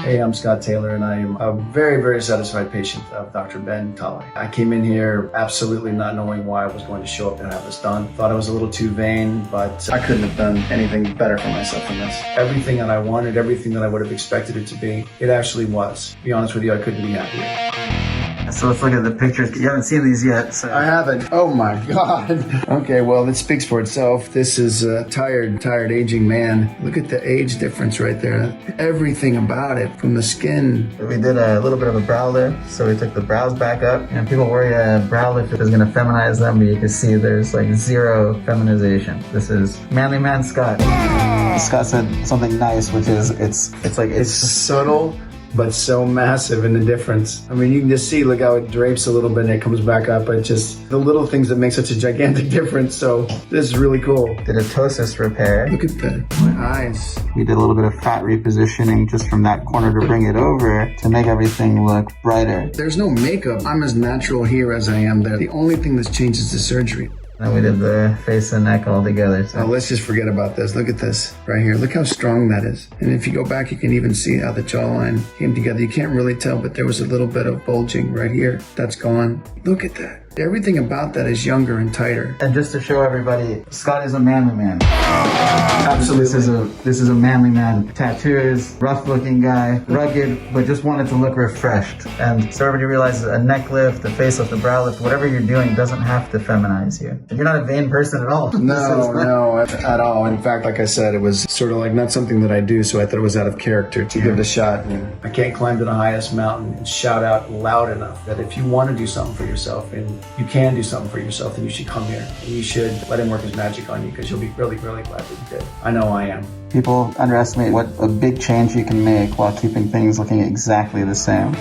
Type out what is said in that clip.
Hey, I'm Scott Taylor, and I am a very, very satisfied patient of Dr. Ben Talei. I came in here absolutely not knowing why I was going to show up and have this done. Thought I was a little too vain, but I couldn't have done anything better for myself than this. Everything that I wanted, everything that I would have expected it to be, it actually was. To be honest with you, I couldn't be happier. So let's look at the pictures. You haven't seen these yet, so. I haven't. Oh my God. Okay, well, it speaks for itself. This is a tired, aging man. Look at the age difference right there. Everything about it, from the skin. We did a little bit of a brow lift, so we took the brows back up. And people worry a brow lift is going to feminize them, but you can see there's like zero feminization. This is manly man Scott. Scott said something nice, which is it's subtle, but so massive in the difference. I mean, you can just see, look how it drapes a little bit and it comes back up. But just the little things that make such a gigantic difference. So this is really cool. Did a ptosis repair. Look at that, my eyes. We did a little bit of fat repositioning just from that corner to bring it over to make everything look brighter. There's no makeup. I'm as natural here as I am there. The only thing that's changed is the surgery. And we did the face and neck all together. So. Now let's just forget about this. Look at this right here. Look how strong that is. And if you go back, you can even see how the jawline came together. You can't really tell, but there was a little bit of bulging right here. That's gone. Look at that. Everything about that is younger and tighter. And just to show everybody, Scott is a manly man. Absolutely. This is a manly man. Tattoos, rough looking guy, rugged, but just wanted to look refreshed. And so everybody realizes a neck lift, a face lift, a brow lift, whatever you're doing doesn't have to feminize you. You're not a vain person at all. No, at all. In fact, like I said, it was sort of like not something that I do, so I thought it was out of character to give it a shot. And I can't climb to the highest mountain and shout out loud enough that if you want to do something for yourself and you can do something for yourself, then you should come here. And you should let him work his magic on you, because you'll be really, really glad that you did. I know I am. People underestimate what a big change you can make while keeping things looking exactly the same.